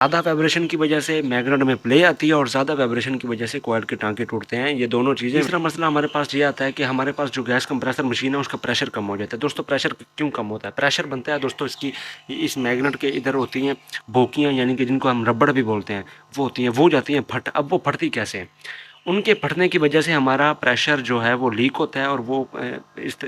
ज़्यादा वाइब्रेशन की वजह से मैग्नेट में प्ले आती है और ज़्यादा वाइब्रेशन की वजह से कॉइल के टांके टूटते हैं। ये दोनों चीज़ें। तीसरा मसला हमारे पास ये आता है कि हमारे पास जो गैस कंप्रेसर मशीन है उसका प्रेशर कम हो जाता है। दोस्तों प्रेशर क्यों कम होता है? प्रेशर बनता है दोस्तों इस मैग्नेट के इधर होती हैं बोकियाँ, यानी कि जिनको हम रबड़ भी बोलते हैं, वो होती हैं, वो जाती हैं फट। अब वो फटती कैसे हैं? उनके फटने की वजह से हमारा प्रेशर जो है वो लीक होता है और वो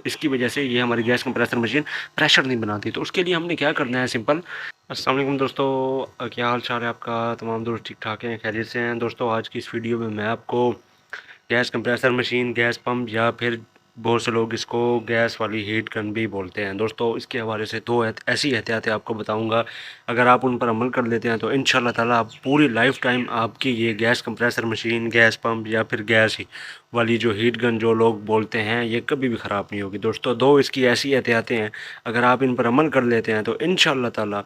इसकी वजह से ये हमारी गैस कंप्रेसर मशीन प्रेशर नहीं बनाती। तो उसके लिए हमने क्या करना है, सिंपल। अस्सलाम वालेकुम दोस्तों, क्या हाल चाल है आपका? तमाम दोस्त ठीक ठाक हैं, खैरियत से हैं? दोस्तों आज की इस वीडियो में मैं आपको gas compressor machine, gas pump या फिर बहुत से लोग इसको गैस वाली हीट गन भी बोलते हैं। दोस्तों इसके हवाले से दो ऐसी एहतियातें आपको बताऊंगा। अगर आप उन पर अमल कर लेते हैं तो इंशाल्लाह ताला आप पूरी लाइफ टाइम आपकी ये gas compressor machine, gas pump या फिर गैस वाली जो हीट गन जो लोग बोलते हैं, ये कभी भी ख़राब नहीं होगी। दोस्तों दो इसकी ऐसी एहतियातें हैं, अगर आप इन पर अमल कर लेते हैं तो इंशाल्लाह ताला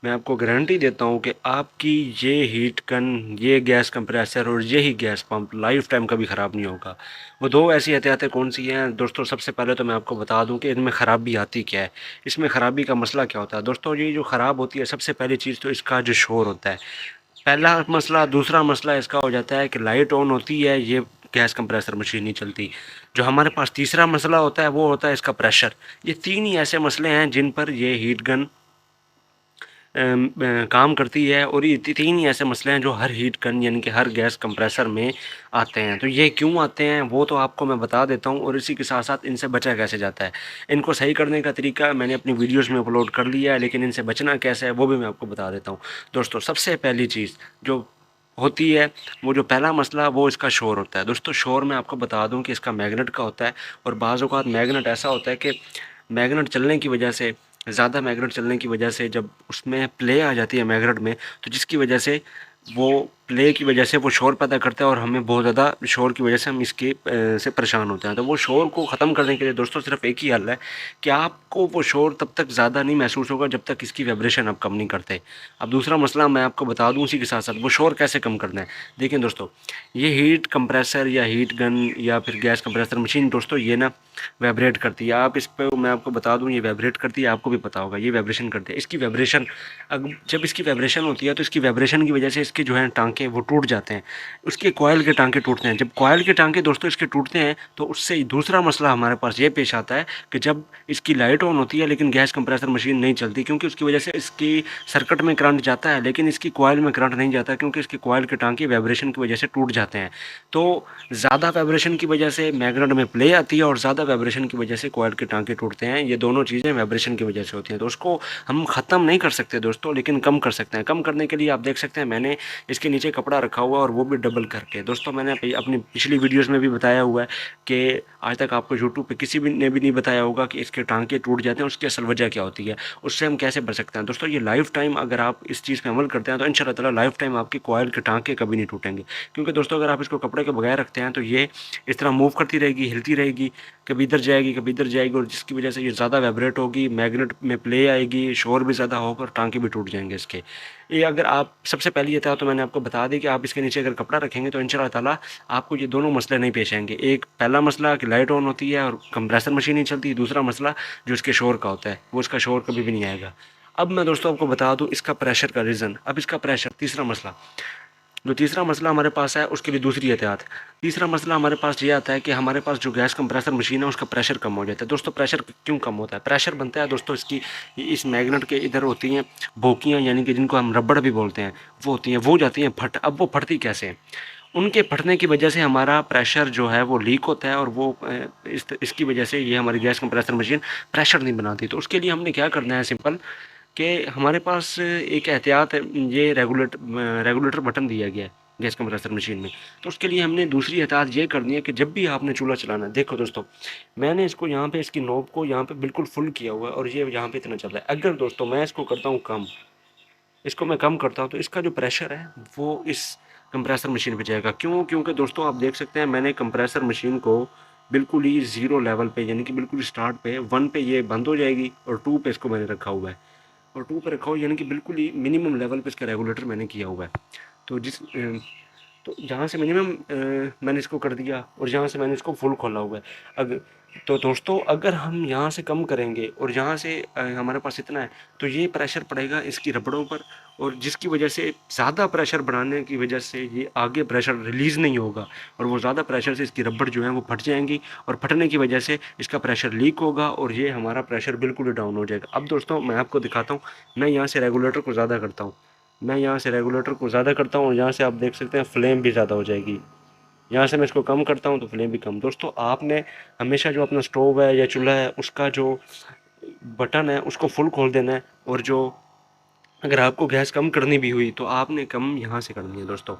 मैं आपको गारंटी देता हूँ कि आपकी ये हीट गन, ये गैस कंप्रेसर और यही गैस पंप लाइफ टाइम कभी ख़राब नहीं होगा। वो दो ऐसी एहतियातें कौन सी हैं दोस्तों? सबसे पहले तो मैं आपको बता दूं कि इनमें ख़राबी आती क्या है, इसमें ख़राबी का मसला क्या होता है। दोस्तों ये जो ख़राब होती है, सबसे पहली चीज़ तो इसका जो शोर होता है, पहला मसला। दूसरा मसला इसका हो जाता है कि लाइट ऑन होती है, ये गैस कंप्रेसर मशीन नहीं चलती। जो हमारे पास तीसरा मसला होता है वो होता है इसका प्रेशर। ये तीन ही ऐसे मसले हैं जिन पर ये हीट गन काम करती है, और ये तीन ही ऐसे मसले हैं जो हर हीट गन यानी कि हर गैस कंप्रेसर में आते हैं। तो ये क्यों आते हैं वो तो आपको मैं बता देता हूँ, और इसी के साथ साथ इनसे बचा कैसे जाता है। इनको सही करने का तरीका मैंने अपनी वीडियोस में अपलोड कर लिया है, लेकिन इनसे बचना कैसे है वो भी मैं आपको बता देता हूँ। दोस्तों सबसे पहली चीज़ जो होती है, वो जो पहला मसला वो इसका शोर होता है। दोस्तों शोर मैं आपको बता दूं कि इसका मैग्नेट का होता है, और बाज़ औक़ात मैग्नेट ऐसा होता है कि मैग्नेट चलने की वजह से, ज़्यादा मैग्नेट चलने की वजह से जब उसमें प्ले आ जाती है मैग्नेट में, तो जिसकी वजह से वो प्ले की वजह से वो शोर पैदा करता है, और हमें बहुत ज़्यादा शोर की वजह से हम इसके से परेशान होते हैं। तो वो शोर को ख़त्म करने के लिए दोस्तों सिर्फ एक ही हल है कि आपको वो शोर तब तक ज़्यादा नहीं महसूस होगा जब तक इसकी वाइब्रेशन आप कम नहीं करते। अब दूसरा मसला मैं आपको बता दूं उसी के साथ साथ, वो शोर कैसे कम करना है। देखिए दोस्तों, ये हीट कंप्रेसर या हीट गन या फिर गैस कंप्रेसर मशीन दोस्तों ये ना वाइब्रेट करती है। आप इस पर मैं आपको बता दूं, ये वाइब्रेट करती है, आपको भी पता होगा ये वाइब्रेशन करती है। इसकी वाइब्रेशन, जब इसकी वाइब्रेशन होती है तो इसकी वाइब्रेशन की वजह से इसके जो है टांके वो टूट जाते हैं, उसके कॉयल के टांके टूटते हैं। जब कॉयल के टांके दोस्तों इसके टूटते हैं तो उससे दूसरा मसला हमारे पास ये पेश आता है कि जब इसकी लाइट ऑन होती है लेकिन गैस कंप्रेसर मशीन नहीं चलती, क्योंकि उसकी वजह से इसकी सर्किट में करंट जाता है लेकिन इसकी कॉयल में करंट नहीं जाता, क्योंकि इसके कॉयल के टांके वाइब्रेशन की वजह से टूट जाते हैं। तो ज़्यादा वाइब्रेशन की वजह से मैग्नेट में प्ले आती है और ज़्यादा वाइब्रेशन की वजह से कॉइल के टांके टूटते हैं। ये दोनों चीज़ें वाइब्रेशन की वजह से होती हैं। तो उसको हम ख़त्म नहीं कर सकते दोस्तों, लेकिन कम कर सकते हैं। कम करने के लिए आप देख सकते हैं मैंने इसके नीचे कपड़ा रखा हुआ है, और वो भी डबल करके। दोस्तों मैंने अपनी पिछली वीडियोज़ में भी बताया हुआ है कि आज तक आपको यूट्यूब पर किसी भी ने भी नहीं बताया होगा कि इसके टांके टूट जाते हैं, उसकी असल वजह क्या होती है, उससे हम कैसे बच सकते हैं। दोस्तों ये लाइफ टाइम अगर आप इस चीज़ पर अमल करते हैं तो इंशाल्लाह ताला लाइफ टाइम आपकी कॉइल के टांके कभी नहीं टूटेंगे। क्योंकि दोस्तों अगर आप इसको कपड़े के बगैर रखते हैं तो ये इस तरह मूव करती रहेगी, हिलती रहेगी, कभी इधर जाएगी कभी इधर जाएगी, और जिसकी वजह से ये ज़्यादा वाइब्रेट होगी, मैग्नेट में प्ले आएगी, शोर भी ज़्यादा होगा और टांके भी टूट जाएंगे इसके। ये अगर आप सबसे पहले ये था तो मैंने आपको बता दी कि आप इसके नीचे अगर कपड़ा रखेंगे तो इंशाल्लाह ताला आपको ये दोनों मसले नहीं पेश आएंगे। एक पहला मसला कि लाइट ऑन होती है और कंप्रेसर मशीन नहीं चलती, दूसरा मसला जो इसके शोर का होता है वो इसका शोर कभी भी नहीं आएगा। अब मैं दोस्तों आपको बता दूं इसका प्रेशर का रीज़न। अब इसका प्रेशर, तीसरा मसला, जो तीसरा मसला हमारे पास है उसके लिए दूसरी एहतियात। तीसरा मसला हमारे पास ये आता है कि हमारे पास जो गैस कंप्रेसर मशीन है उसका प्रेशर कम हो जाता है। दोस्तों प्रेशर क्यों कम होता है? प्रेशर बनता है दोस्तों इस मैग्नेट के इधर होती हैं बोकियाँ, यानी कि जिनको हम रबड़ भी बोलते हैं, वो होती हैं, वो जाती हैं फट। अब वो फटती कैसे हैं? उनके फटने की वजह से हमारा प्रेशर जो है वो लीक होता है, और वो इसकी वजह से ये हमारी गैस कंप्रेसर मशीन प्रेशर नहीं बनाती। तो उसके लिए हमने क्या करना है, सिंपल, कि हमारे पास एक एहतियात है, ये रेगुलेटर बटन दिया गया है गैस कंप्रेसर मशीन में। तो उसके लिए हमने दूसरी एहतियात ये करनी है कि जब भी आपने चूल्हा चलाना है, देखो दोस्तों मैंने इसको यहाँ पे, इसकी नोब को यहाँ पे बिल्कुल फुल किया हुआ है, और ये यहाँ पे इतना चल रहा है। अगर दोस्तों मैं इसको करता हूँ कम, इसको मैं कम करता हूँ तो इसका जो प्रेशर है वो इस कंप्रेसर मशीन पे जाएगा। क्यों? क्योंकि दोस्तों आप देख सकते हैं मैंने कंप्रेसर मशीन को बिल्कुल ही ज़ीरो लेवल पे, यानी कि बिल्कुल स्टार्ट पे 1 पे ये बंद हो जाएगी, और 2 पे इसको मैंने रखा हुआ है, और 2 पे रखा हुआ यानी कि बिल्कुल ही मिनिमम लेवल पे इसका रेगुलेटर मैंने किया हुआ है। तो तो जहाँ से मिनिमम मैंने इसको कर दिया और जहाँ से मैंने इसको फुल खोला हुआ है। अगर तो दोस्तों अगर हम यहाँ से कम करेंगे और यहाँ से हमारे पास इतना है, तो ये प्रेशर पड़ेगा इसकी रबड़ों पर, और जिसकी वजह से ज़्यादा प्रेशर बढ़ाने की वजह से ये आगे प्रेशर रिलीज़ नहीं होगा, और वो ज़्यादा प्रेशर से इसकी रबड़ जो है वो फट जाएंगी, और फटने की वजह से इसका प्रेशर लीक होगा और ये हमारा प्रेशर बिल्कुल ही डाउन हो जाएगा। अब दोस्तों मैं आपको दिखाता हूँ, मैं यहाँ से रेगुलेटर को ज़्यादा करता हूँ, मैं यहाँ से रेगुलेटर को ज़्यादा करता हूँ और यहाँ से आप देख सकते हैं फ्लेम भी ज़्यादा हो जाएगी। यहाँ से मैं इसको कम करता हूँ तो फ्लेम भी कम। दोस्तों आपने हमेशा जो अपना स्टोव है या चूल्हा है उसका जो बटन है उसको फुल खोल देना है, और जो अगर आपको गैस कम करनी भी हुई तो आपने कम यहाँ से करनी है दोस्तों,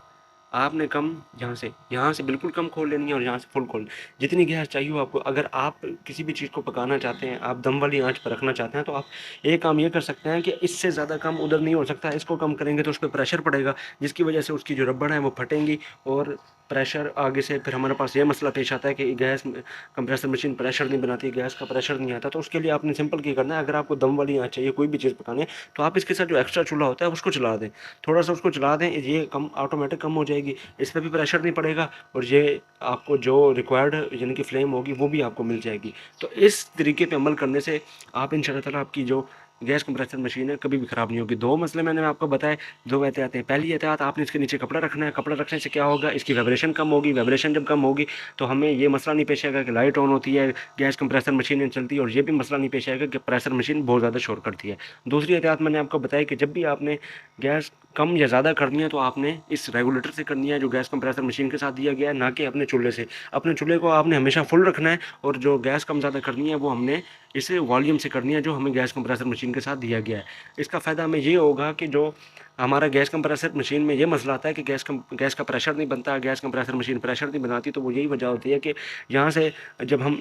आपने कम यहाँ से बिल्कुल कम खोल लेनी है और यहाँ से फुल खोल, जितनी गैस चाहिए हो आपको। अगर आप किसी भी चीज़ को पकाना चाहते हैं, आप दम वाली आंच पर रखना चाहते हैं, तो आप एक काम ये कर सकते हैं कि इससे ज़्यादा कम उधर नहीं हो सकता, इसको कम करेंगे तो उस पर प्रेशर पड़ेगा, जिसकी वजह से उसकी जो रबड़ है वो फटेंगी, और प्रेशर आगे से फिर हमारे पास ये मसला पेश आता है कि गैस कंप्रेसर मशीन प्रेशर नहीं बनाती, गैस का प्रेशर नहीं आता। तो उसके लिए आपने सिंपल क्या करना है, अगर आपको दम वाली आंच चाहिए कोई भी चीज़ पकानी है, तो आप इसके साथ जो एक्स्ट्रा चूल्हा होता है उसको चला दें, थोड़ा सा उसको चला दें, ये कम ऑटोमेटिक कम हो जाएगी, इस पर भी प्रेशर नहीं पड़ेगा, और ये आपको जो रिक्वायर्ड यानी कि फ्लेम होगी वो भी आपको मिल जाएगी। तो इस तरीके पे अमल करने से आप इंशाल्लाह ताला आपकी जो गैस कंप्रेसर मशीन है कभी भी ख़राब नहीं होगी। दो मसले मैंने आपको बताए, दो एहतियात हैं। पहली एहतियात, आपने इसके नीचे कपड़ा रखना है, कपड़ा रखने से क्या होगा, इसकी वाइब्रेशन कम होगी, वाइब्रेशन जब कम होगी तो हमें ये मसला नहीं पेश आएगा कि लाइट ऑन होती है, गैस कंप्रेसर मशीन चलती है, और ये भी मसला नहीं पेश आएगा कि प्रेशर मशीन बहुत ज़्यादा शोर करती है। दूसरी एहतियात मैंने आपको बताया कि जब भी आपने गैस कम या ज़्यादा करनी है तो आपने इस रेगुलेटर से करनी है जो गैस कंप्रेसर मशीन के साथ दिया गया है, ना कि अपने चूल्हे से। अपने चूल्हे को आपने हमेशा फुल रखना है, और जो गैस कम ज़्यादा करनी है वो हमने इस वॉल्यूम से करनी है जो हमें गैस कंप्रेसर मशीन के साथ दिया गया है। इसका फ़ायदा हमें ये होगा कि जो हमारा गैस कंप्रेसर मशीन में ये मसला आता है कि गैस का प्रेशर नहीं बनता, गैस कंप्रेसर मशीन प्रेशर नहीं बनाती, तो वो यही वजह होती है कि यहाँ से जब हम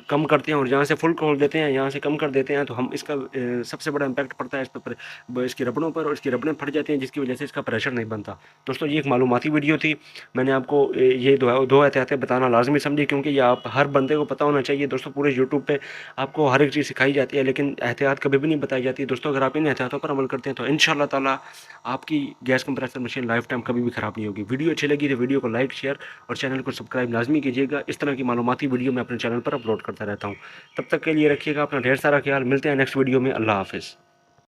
कम करते हैं और यहाँ से फुल खोल देते हैं, यहाँ से कम कर देते हैं, तो हम इसका सबसे बड़ा इम्पैक्ट पड़ता है इस पर, इसकी रबड़ों पर, और इसकी रबड़ें फट जाती हैं जिसकी वजह से इसका प्रेशर नहीं बनता। दोस्तों ये एक मालूमाती वीडियो थी, मैंने आपको ये दो एहतियातें बताना लाजमी समझी, क्योंकि ये आप हर बंदे को पता होना चाहिए। दोस्तों पूरे यूट्यूब पर आपको हर एक चीज़ सिखाई जाती है, लेकिन एहतियात कभी भी नहीं बताई जाती। दोस्तों अगर आप इन एहतियातों पर अमल करते हैं तो इंशाल्लाह ताला आपकी gas compressor machine life time कभी भी ख़राब नहीं होगी। वीडियो अच्छी लगी तो वीडियो को लाइक, शेयर और चैनल को सब्सक्राइब लाजमी कीजिएगा। इस तरह की मालूमाती वीडियो मैं अपने चैनल पर अपलोड करता रहता हूँ। तब तक के लिए रखिएगा अपना ढेर सारा ख्याल। मिलते हैं नेक्स्ट वीडियो में। अल्लाह हाफिज़।